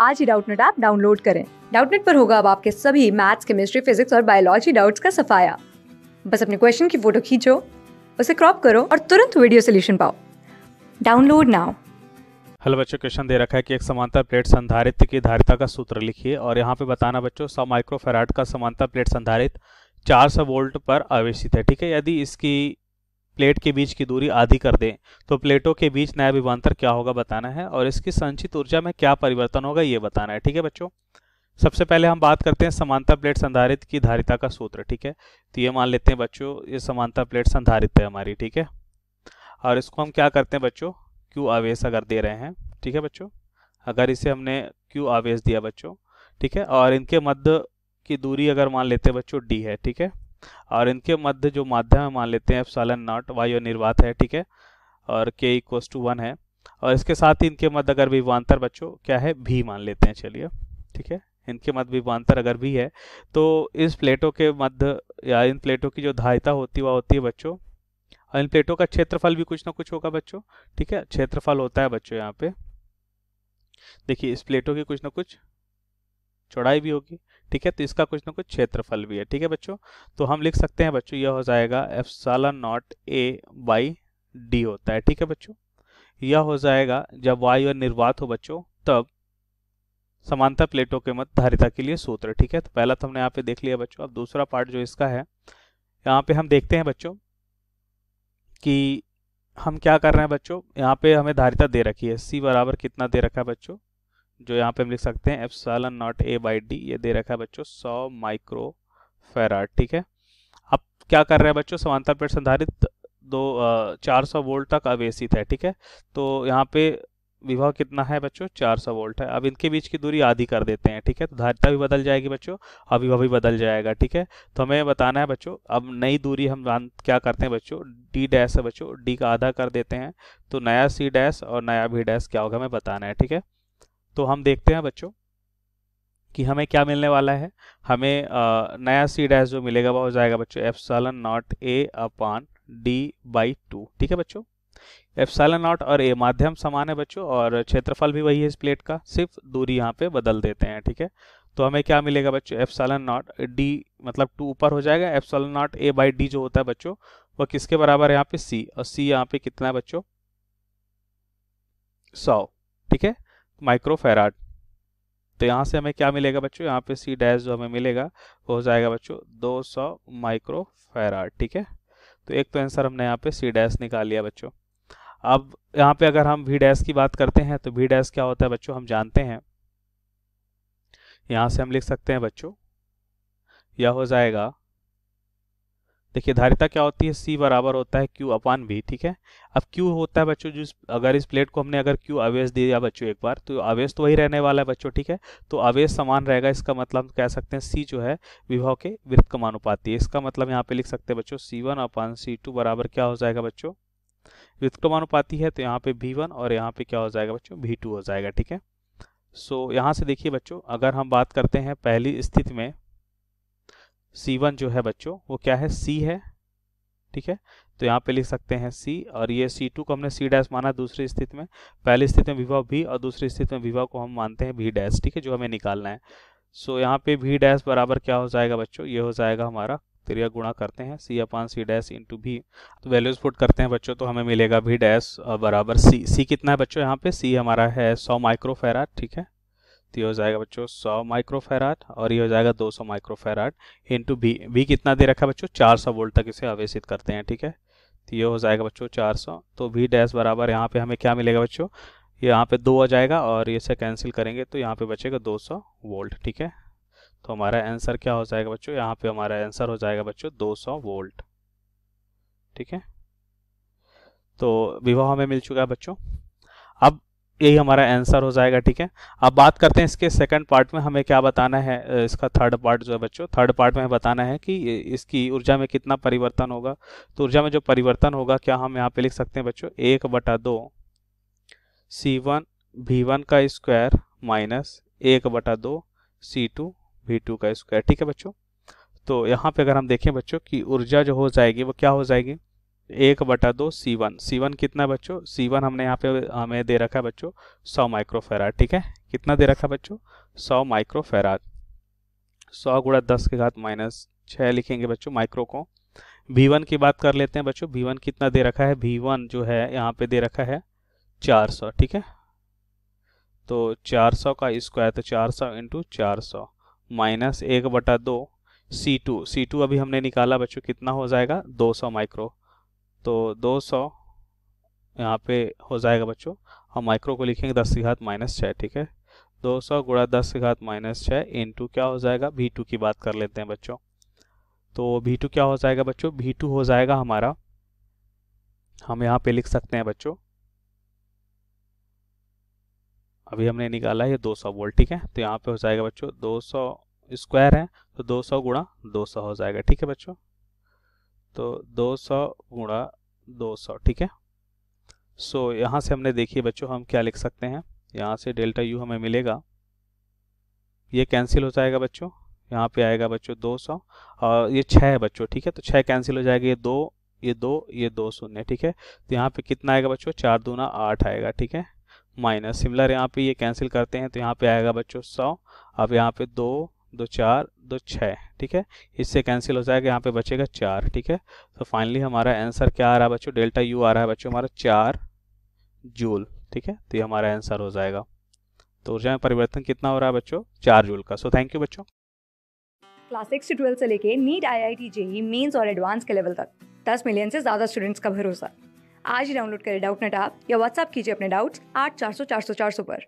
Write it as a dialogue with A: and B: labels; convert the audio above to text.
A: आज ही Doubtnut app download करें। Doubtnut पर होगा अब आपके सभी मैथ्स, केमिस्ट्री, फिजिक्स और बायोलॉजी डाउट्स का सफाया। बस अपने क्वेश्चन की फोटो खींचो, उसे क्रॉप करो और तुरंत वीडियो सोल्यूशन पाओ। Download now.
B: हेलो बच्चों, क्वेश्चन दे रखा है कि एक समांतर प्लेट संधारित्र की धारिता का सूत्र लिखिए और यहाँ पे बताना बच्चों 100 माइक्रोफैराड का समांतर प्लेट संधारित्र 400 वोल्ट पर आवेशित है। ठीक है, यदि इसकी प्लेट के बीच की दूरी आधी कर दें तो प्लेटों के बीच नया विभवांतर क्या होगा बताना है और इसकी संचित ऊर्जा में क्या परिवर्तन होगा ये बताना है। ठीक है बच्चों, सबसे पहले हम बात करते हैं समांतर प्लेट संधारित्र की धारिता का सूत्र। ठीक है, तो ये मान लेते हैं बच्चों ये समांतर प्लेट संधारित्र है हमारी। ठीक है, और इसको हम क्या करते हैं बच्चों, क्यू आवेश अगर दे रहे हैं। ठीक है बच्चों, अगर इसे हमने क्यू आवेश दिया बच्चों, ठीक है, और इनके मध्य की दूरी अगर मान लेते हैं बच्चों डी है। ठीक है, और इनके मध्य जो माध्यम है मान लेते हैं एप्सिलॉन नॉट वायु निर्वात है। ठीक है, और के इक्वल्स टू 1 है और इसके साथ ही इनके मध्य अगर विभवांतर बच्चों क्या है भी मान लेते हैं। चलिए ठीक है, इनके मध्य विभवांतर अगर भी है तो इस प्लेटों के मध्य या इन प्लेटों की जो धारिता होती है वह होती है बच्चों, और इन प्लेटों का क्षेत्रफल भी कुछ ना कुछ होगा बच्चों। ठीक है, क्षेत्रफल होता है बच्चों यहाँ पे देखिए इस प्लेटों की कुछ ना कुछ चौड़ाई भी होगी। ठीक है, तो इसका कुछ ना कुछ क्षेत्रफल भी है। ठीक है बच्चों, तो हम लिख सकते हैं बच्चों यह हो जाएगा epsilon not a by D होता है। ठीक है बच्चों, यह हो जाएगा जब वायु निर्वात हो बच्चों तब समांतर प्लेटों के मध्य धारिता के लिए सूत्र। ठीक है, तो पहला तो हमने यहाँ पे देख लिया बच्चों। अब दूसरा पार्ट जो इसका है यहाँ पे हम देखते हैं बच्चों कि हम क्या कर रहे हैं बच्चों। यहाँ पे हमें धारिता दे रखी है सी बराबर कितना दे रखा है बच्चों, जो यहाँ पे हम लिख सकते हैं epsilon not a by D, ये दे रखा है बच्चों 100 माइक्रो फैराड। ठीक है, अब क्या कर रहे हैं बच्चों, समांतर प्लेट संधारित्र 400 वोल्ट तक आवेशित है। ठीक है, तो यहाँ पे विभव कितना है बच्चों 400 वोल्ट है। अब इनके बीच की दूरी आधी कर देते हैं। ठीक है, तो धारिता भी बदल जाएगी बच्चों और विभव भी बदल जाएगा। ठीक है, तो हमें बताना है बच्चों अब नई दूरी हम क्या करते हैं बच्चों, डी डैश है बच्चों, डी का आधा कर देते हैं तो नया सी डैश और नया भी डैश क्या होगा हमें बताना है। ठीक है, तो हम देखते हैं बच्चों कि हमें क्या मिलने वाला है। हमें नया सी डैश जो मिलेगा वो हो जाएगा बच्चों epsilon not a upon D by 2। ठीक है बच्चों, एप्सिलॉन नॉट और ए माध्यम समान है बच्चों और क्षेत्रफल भी वही है इस प्लेट का, सिर्फ दूरी यहाँ पे बदल देते हैं। ठीक है, तो हमें क्या मिलेगा बच्चों एप्सिलॉन नॉट डी मतलब 2 ऊपर हो जाएगा, epsilon not a by D जो होता है बच्चों वह किसके बराबर है यहाँ पे सी, और सी यहाँ पे कितना है बच्चों 100। ठीक है, माइक्रोफैराड। तो यहाँ से हमें क्या मिलेगा बच्चों, यहाँ पे सी डैश जो हमें मिलेगा वो हो जाएगा बच्चों 200 माइक्रोफैराड। ठीक है, तो एक तो आंसर हमने यहाँ पे सी डैश निकाल लिया बच्चों। अब यहाँ पे अगर हम वी डैश की बात करते हैं तो वी डैश क्या होता है बच्चों हम जानते हैं, यहाँ से हम लिख सकते हैं बच्चों यह हो जाएगा, देखिए धारिता क्या होती है सी बराबर होता है क्यू अपान वी। ठीक है, अब क्यू होता है बच्चों जिस अगर इस प्लेट को हमने अगर क्यू आवेश दिया बच्चों एक बार तो आवेश तो वही रहने वाला है बच्चों। ठीक है, तो आवेश समान रहेगा, इसका मतलब कह सकते हैं सी जो है विभव के व्युत्क्रमानुपाती है। इसका मतलब यहाँ पे लिख सकते हैं बच्चों C1 अपान C2 बराबर क्या हो जाएगा बच्चों व्युत्क्रमानुपाती है, तो यहाँ पे V1 और यहाँ पे क्या हो जाएगा बच्चों V2 हो जाएगा। ठीक है, सो यहाँ से देखिए बच्चों अगर हम बात करते हैं पहली स्थिति में C1 जो है बच्चों वो क्या है C है। ठीक है, तो यहाँ पे लिख सकते हैं C और ये C2 को हमने C डैश माना दूसरी स्थिति में, पहली स्थिति में विभव V और दूसरी स्थिति में विभव को हम मानते हैं V डैश। ठीक है, जो हमें निकालना है। सो यहाँ पे V डैश बराबर क्या हो जाएगा बच्चों, ये हो जाएगा हमारा त्रिया गुणा करते हैं C अपान C डैश इंटू V, तो वैल्यूज पुट करते हैं बच्चों तो हमें मिलेगा V डैश बराबर C कितना है बच्चों, यहाँ पे C हमारा है 100 माइक्रोफैराड। ठीक है, तो ये हो जाएगा बच्चों 100 माइक्रोफैराड और ये हो जाएगा 200 माइक्रोफैराड इंटू V कितना दे रखा है बच्चों 400 वोल्ट तक इसे आवेशित करते हैं। ठीक है, तो ये हो जाएगा बच्चों 400, तो V डैश बराबर यहाँ पे हमें क्या मिलेगा बच्चों, ये यहाँ पे 2 आ जाएगा और ये से कैंसिल करेंगे तो यहाँ पे बचेगा 200 वोल्ट। ठीक है, तो हमारा आंसर क्या हो जाएगा बच्चों, यहाँ पे हमारा आंसर हो जाएगा बच्चों 200 वोल्ट। ठीक है, तो विभव हमें मिल चुका है बच्चों, अब यही हमारा आंसर हो जाएगा। ठीक है, अब बात करते हैं इसके सेकंड पार्ट में हमें क्या बताना है, इसका थर्ड पार्ट जो है बच्चों, थर्ड पार्ट में हमें बताना है कि इसकी ऊर्जा में कितना परिवर्तन होगा। तो ऊर्जा में जो परिवर्तन होगा क्या हम यहाँ पे लिख सकते हैं बच्चों 1/2 C1 V1 का स्क्वायर माइनस 1/2 C2 V2 का स्क्वायर। ठीक है बच्चों, तो यहाँ पे अगर हम देखें बच्चों कि ऊर्जा जो हो जाएगी वो क्या हो जाएगी, 1/2 C1। C1 कितना है बच्चों? C1 हमने यहाँ पे हमें दे रखा है बच्चों 100 माइक्रोफेराड, ठीक है। कितना दे रखा है बच्चों? 100 माइक्रोफेराड। 100 गुणा 10⁻⁻6 लिखेंगे बच्चों माइक्रो को। V1 की बात कर लेते हैं बच्चों। V1 कितना दे रखा है? V1 जो है यहाँ पे दे रखा है 400, ठीक है। तो 400 का स्क्वायर, तो 400 इंटू 400 माइनस 1/2 C2। C2 अभी हमने निकाला बच्चों, कितना हो जाएगा? 200 माइक्रो। तो 200 यहाँ पे हो जाएगा बच्चों, हम माइक्रो को लिखेंगे 10⁻⁻6, ठीक है। 200 गुणा 10⁻⁻6 इंटू क्या हो जाएगा? V2 की बात कर लेते हैं बच्चों। तो V2 क्या हो जाएगा बच्चों? V2 हो जाएगा हमारा, हम यहाँ पे लिख सकते हैं बच्चों, अभी हमने निकाला है 200 वोल्ट, ठीक है। तो यहाँ पे हो जाएगा बच्चों 200 स्क्वायर है, तो 200 गुणा 200 हो जाएगा, ठीक है बच्चों। तो 200 गुणा 200, ठीक है। सो यहाँ से हमने देखिए बच्चों हम क्या लिख सकते हैं, यहाँ से डेल्टा यू हमें मिलेगा, ये कैंसिल हो जाएगा बच्चों, यहाँ पे आएगा बच्चों 200 और ये 6 है बच्चों, ठीक है। तो 6 कैंसिल हो जाएगा, ये 2 ये 2 ये 2 शून्य, ठीक है। तो यहाँ पे कितना आएगा बच्चों? 4 दूना 8 आएगा, ठीक है। माइनस सिमिलर यहाँ पे ये कैंसिल करते हैं, तो यहाँ पे आएगा बच्चों 100। अब यहाँ पे 2 2 4 2 6, ठीक है। इससे कैंसिल हो जाएगा, यहाँ पे बचेगा 4, ठीक है। तो फाइनली हमारा आंसर क्या आ रहा है बच्चों? डेल्टा यू आ रहा है बच्चों हमारा 4 जूल, ठीक है। तो ये हमारा आंसर हो जाएगा। तो ऊर्जा में परिवर्तन कितना हो रहा है बच्चों? 4 जूल का। सो थैंक यू बच्चों।
A: क्लास 6 से 12 से लेके नीट, IIT, JEE मेंस और एडवांस के लेवल तक 10 मिलियन से ज़्यादा स्टूडेंट्स का भरोसा। आज ही डाउनलोड करें डाउटनेट ऐप या व्हाट्सएप कीजिए अपने डाउट्स 8400 400 400 पर।